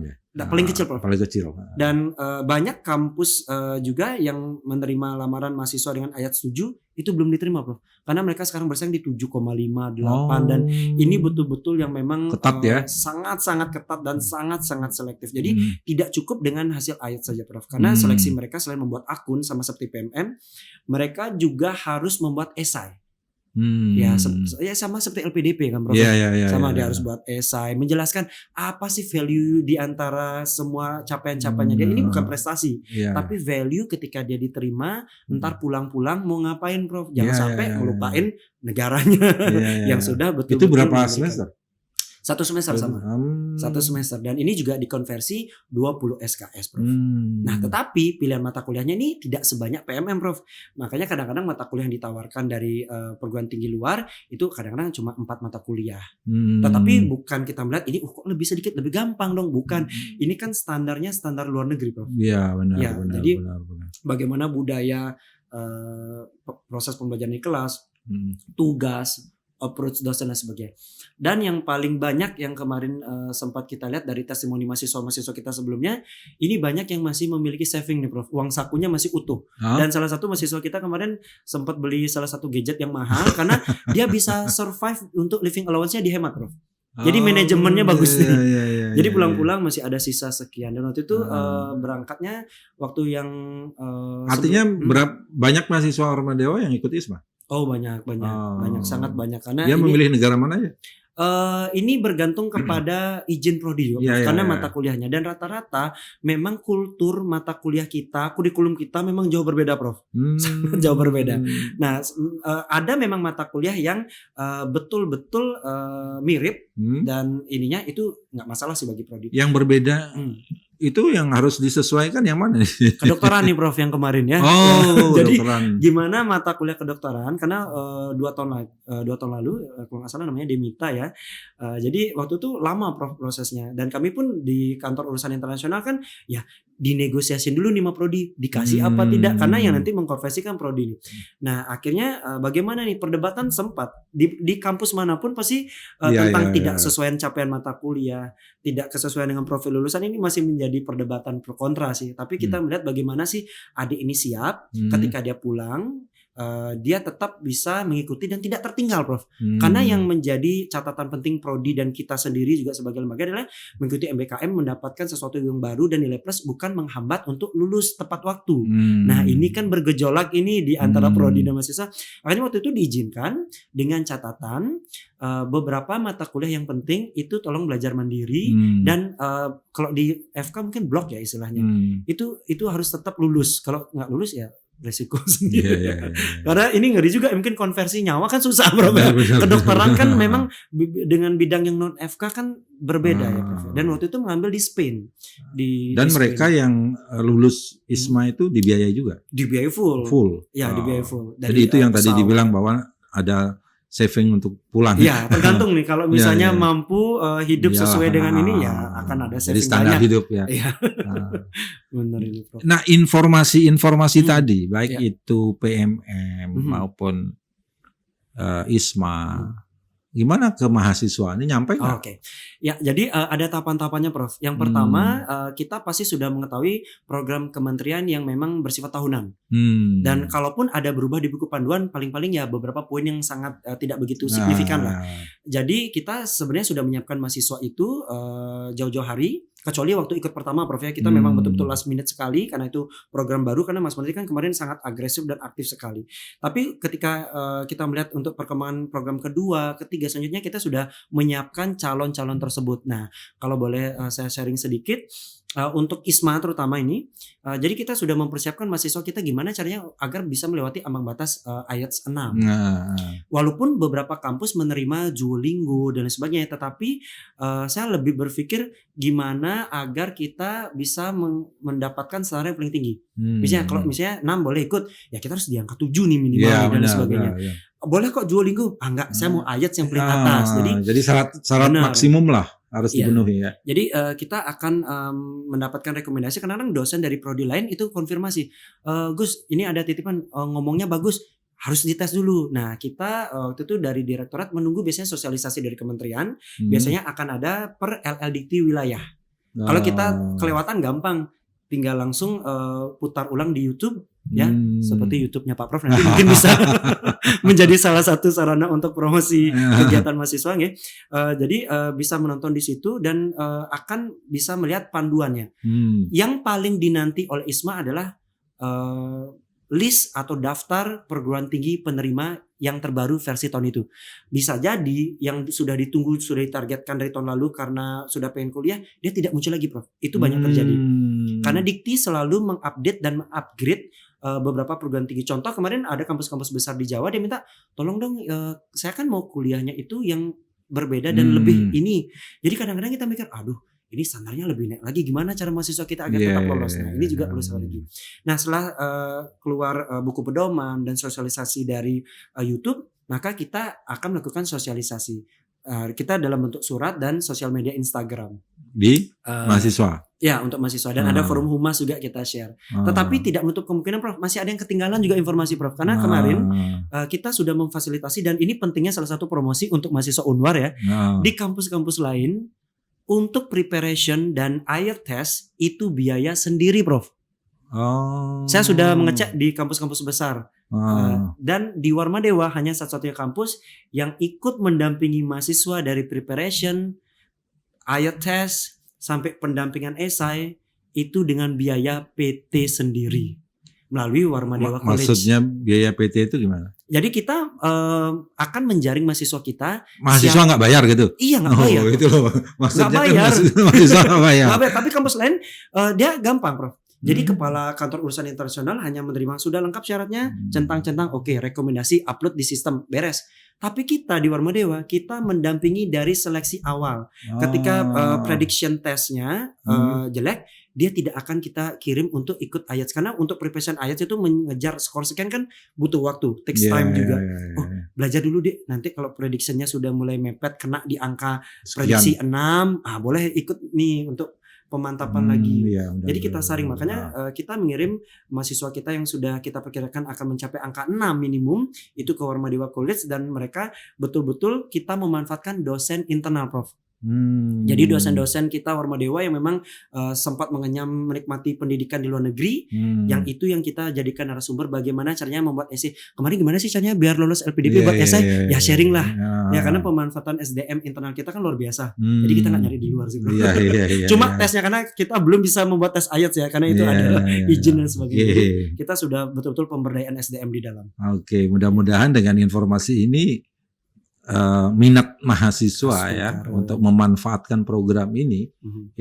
ya. Paling kecil Prof.
Paling kecil. Dan
banyak kampus juga yang menerima lamaran mahasiswa dengan IELTS 7 itu belum diterima Prof. Karena mereka sekarang bersaing di 7,5, 8 dan ini betul-betul yang memang
ketat ya.
Sangat-sangat ketat dan sangat-sangat selektif. Jadi tidak cukup dengan hasil IELTS saja Prof. Karena seleksi mereka selain membuat akun sama seperti PMM, mereka juga harus membuat esai. Ya sama seperti LPDP kan Prof. Sama dia harus buat esai menjelaskan apa sih value di antara semua capaian-capaiannya dia. Ini bukan prestasi, tapi value ketika dia diterima, ntar pulang-pulang mau ngapain Prof. Jangan sampai melupain negaranya yang sudah betul-betul.
Itu berapa semester?
1 semester sama. 1 semester dan ini juga dikonversi 20 SKS Prof. Nah tetapi pilihan mata kuliahnya ini tidak sebanyak PMM Prof. Makanya kadang-kadang mata kuliah yang ditawarkan dari perguruan tinggi luar itu kadang-kadang cuma 4 mata kuliah. Tetapi bukan kita melihat ini kok lebih sedikit lebih gampang dong, bukan. Ini kan standarnya standar luar negeri Prof.
Iya benar.
Jadi bagaimana budaya proses pembelajaran di kelas, tugas, approach dosen dan sebagainya. Dan yang paling banyak yang kemarin sempat kita lihat dari testimoni mahasiswa kita sebelumnya, ini banyak yang masih memiliki saving nih Prof. Uang sakunya masih utuh. Dan salah satu mahasiswa kita kemarin sempat beli salah satu gadget yang mahal karena dia bisa survive untuk living allowance-nya dihemat Prof. Jadi manajemennya bagus nih. Jadi pulang-pulang masih ada sisa sekian dan waktu itu berangkatnya waktu yang
artinya banyak mahasiswa Ormadewa yang ikut ISMA?
Oh banyak sangat banyak karena
dia memilih negara mana ya?
Ini bergantung kepada izin prodi juga karena mata kuliahnya dan rata-rata memang kultur mata kuliah kita, kurikulum kita memang jauh berbeda Prof. Sangat jauh berbeda. Nah, ada memang mata kuliah yang betul-betul mirip dan ininya itu nggak masalah sih bagi prodi.
Yang berbeda itu yang harus disesuaikan yang mana?
Kedokteran nih Prof yang kemarin ya. Jadi gimana mata kuliah kedokteran karena 2 tahun lalu kalau nggak salah namanya Demita ya. Jadi waktu itu lama Prof prosesnya dan kami pun di kantor urusan internasional kan ya dinegosiasin dulu nih sama prodi dikasih apa tidak karena yang nanti mengkonversikan prodi ini. Nah akhirnya bagaimana nih perdebatan sempat di kampus manapun pasti tentang tidak sesuaian capaian mata kuliah, tidak kesesuaian dengan profil lulusan ini masih menjadi perdebatan pro kontra sih. Tapi kita melihat bagaimana sih adik ini siap ketika dia pulang. Dia tetap bisa mengikuti dan tidak tertinggal Prof. Karena yang menjadi catatan penting prodi dan kita sendiri juga sebagai lembaga adalah mengikuti MBKM mendapatkan sesuatu yang baru dan nilai plus bukan menghambat untuk lulus tepat waktu. Nah ini kan bergejolak ini di antara prodi dan mahasiswa. Akhirnya waktu itu diizinkan dengan catatan beberapa mata kuliah yang penting itu tolong belajar mandiri dan kalau di FK mungkin blok ya istilahnya. Itu harus tetap lulus. Kalau nggak lulus ya resiko sendiri.
Iya.
Karena ini ngeri juga, mungkin konversi nyawa kan susah Prof.
Benar.
Kedokteran kan memang dengan bidang yang non FK kan berbeda ya Prof. Dan waktu itu mengambil di Spain.
Dan
di
mereka
Spain.
yang lulus ISMA itu dibiayai juga.
Dibiayai full.
Ya,
dibiayai full.
Jadi itu yang tadi dibilang bahwa ada saving untuk pulang.
Iya, tergantung nih kalau misalnya mampu hidup sesuai dengan ini ya akan ada saving.
Jadi standar
banyak.
hidup ya.
Iya. Benar ini Prof.
Nah, informasi tadi baik itu PMM maupun ISMA, gimana ke mahasiswa ini nyampe nggak?
Oke. Ya, jadi ada tahapan-tahapannya Prof. Yang pertama kita pasti sudah mengetahui program kementerian yang memang bersifat tahunan. Dan kalaupun ada berubah di buku panduan, paling-paling ya beberapa poin yang sangat tidak begitu signifikan lah. Jadi kita sebenarnya sudah menyiapkan mahasiswa itu jauh-jauh hari. Kecuali waktu ikut pertama Prof ya, kita memang betul-betul last minute sekali karena itu program baru, karena Mas Menteri kan kemarin sangat agresif dan aktif sekali. Tapi ketika kita melihat untuk perkembangan program kedua, ketiga selanjutnya kita sudah menyiapkan calon-calon tersebut. Nah, kalau boleh saya sharing sedikit untuk ISMA terutama ini, jadi kita sudah mempersiapkan mahasiswa kita gimana caranya agar bisa melewati ambang batas IELTS 6. Walaupun beberapa kampus menerima Duolingo dan sebagainya, tetapi saya lebih berpikir gimana agar kita bisa mendapatkan standar yang paling tinggi. Misalnya kalau misalnya 6 boleh ikut, ya kita harus di angka 7 nih minimal dan sebagainya. Boleh kok Duolingo? Enggak, saya mau IELTS yang paling atas.
Jadi syarat maksimum lah harus dipenuhi ya.
Jadi kita akan mendapatkan rekomendasi, kadang-kadang dosen dari prodi lain itu konfirmasi, Gus ini ada titipan ngomongnya bagus, harus dites dulu. Nah kita waktu itu dari direktorat menunggu biasanya sosialisasi dari kementerian, biasanya akan ada per LLDT wilayah. Kalau kita kelewatan gampang, tinggal langsung putar ulang di YouTube ya, seperti YouTube-nya Pak Prof, nanti mungkin bisa menjadi salah satu sarana untuk promosi kegiatan mahasiswa ya. Jadi bisa menonton di situ dan akan bisa melihat panduannya. Yang paling dinanti oleh ISMA adalah list atau daftar perguruan tinggi penerima yang terbaru versi tahun itu. Bisa jadi yang sudah ditunggu, sudah ditargetkan dari tahun lalu karena sudah pengen kuliah, dia tidak muncul lagi Prof. Itu banyak terjadi. Karena Dikti selalu mengupdate dan mengupgrade beberapa perguruan tinggi. Contoh kemarin ada kampus-kampus besar di Jawa, dia minta tolong dong saya kan mau kuliahnya itu yang berbeda dan lebih ini. Jadi kadang-kadang kita mikir, aduh ini standarnya lebih naik lagi, gimana cara mahasiswa kita agar tetap lolos. Nah ini juga perlu strategi. Nah setelah keluar buku pedoman dan sosialisasi dari YouTube, maka kita akan melakukan sosialisasi. Kita dalam bentuk surat dan sosial media Instagram.
Di mahasiswa?
Ya untuk mahasiswa, dan ada forum humas juga kita share. Tetapi tidak menutup kemungkinan Prof, masih ada yang ketinggalan juga informasi Prof. Karena kemarin kita sudah memfasilitasi, dan ini pentingnya salah satu promosi untuk mahasiswa Unwar ya. Di kampus-kampus lain, untuk preparation dan IELTS test itu biaya sendiri Prof. Saya sudah mengecek di kampus-kampus besar. Dan di Warmadewa hanya satu-satunya kampus yang ikut mendampingi mahasiswa dari preparation, IELTS test, sampai pendampingan esai itu dengan biaya PT sendiri melalui Warmadewa College.
Maksudnya biaya PT itu gimana?
Jadi kita akan menjaring mahasiswa kita.
Mahasiswa nggak bayar gitu?
Iya nggak bayar.
Itu loh. Maksudnya
nggak bayar.
Mahasiswa nggak bayar.
Tapi kampus lain dia gampang Prof. Jadi kepala kantor urusan internasional hanya menerima sudah lengkap syaratnya, centang-centang, oke, rekomendasi upload di sistem, beres. Tapi kita di Warmadewa kita mendampingi dari seleksi awal. Ketika prediction testnya jelek, dia tidak akan kita kirim untuk ikut IELTS, karena untuk preparation IELTS itu mengejar skor sekian kan butuh waktu, takes time juga. Oh, belajar dulu deh. Nanti kalau predictionnya sudah mulai mepet, kena di angka prediksi 6, boleh ikut nih untuk pemantapan lagi. Jadi kita saring, makanya kita mengirim mahasiswa kita yang sudah kita perkirakan akan mencapai angka 6 minimum itu ke Warmadewa College, dan mereka betul-betul kita memanfaatkan dosen internal Prof. Jadi dosen-dosen kita Warmadewa yang memang sempat menikmati pendidikan di luar negeri, yang itu yang kita jadikan narasumber bagaimana caranya membuat esai. Kemarin gimana sih caranya biar lolos LPDP buat esai? Ya sharing lah. Ya karena pemanfaatan SDM internal kita kan luar biasa. Jadi kita nggak nyari di luar sih. Cuma tesnya karena kita belum bisa membuat tes IELTS ya, karena itu ada izin dan sebagainya. Kita sudah betul-betul pemberdayaan SDM di dalam.
Oke, mudah-mudahan dengan informasi ini minat mahasiswa
Mas
ya
Bungkaro.
untuk memanfaatkan program ini
Mhm.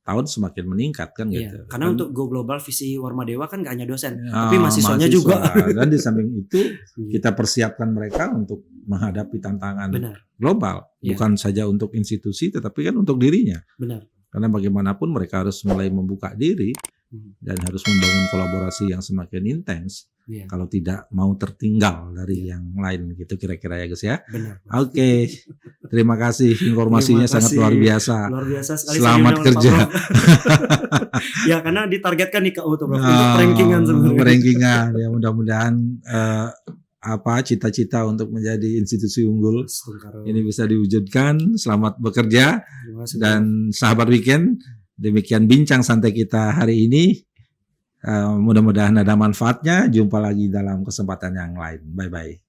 tahun semakin meningkat kan
Iya,
gitu.
karena
Dan,
untuk Go Global visi Warma Dewa kan gak hanya dosen, tapi mahasiswanya
mahasiswa.
juga.
Dan di samping itu
Hmm.
kita persiapkan mereka untuk menghadapi tantangan
Benar,
global,
Iya.
bukan saja untuk institusi tetapi kan untuk dirinya.
benar.
Karena bagaimanapun mereka harus mulai membuka diri
Hmm.
dan harus membangun kolaborasi yang semakin intens.
Iya,
Kalau tidak mau tertinggal dari yang lain gitu kira-kira ya guys ya.
benar.
Oke, terima kasih informasinya
Terima
sangat
kasih.
luar biasa.
Luar biasa sekali.
Selamat
saya diundang oleh Pak
kerja.
Prof. Ya karena ditargetkan nih KU tuh Prof, untuk rankingan sebenarnya.
Rankingan ya mudah-mudahan cita-cita untuk menjadi institusi unggul
Mas Bungkaro.
ini bisa diwujudkan. Selamat bekerja
Terima kasih, Prof.
dan sahabat weekend. Demikian bincang santai kita hari ini. Mudah-mudahan ada manfaatnya. Jumpa lagi dalam kesempatan yang lain. Bye-bye.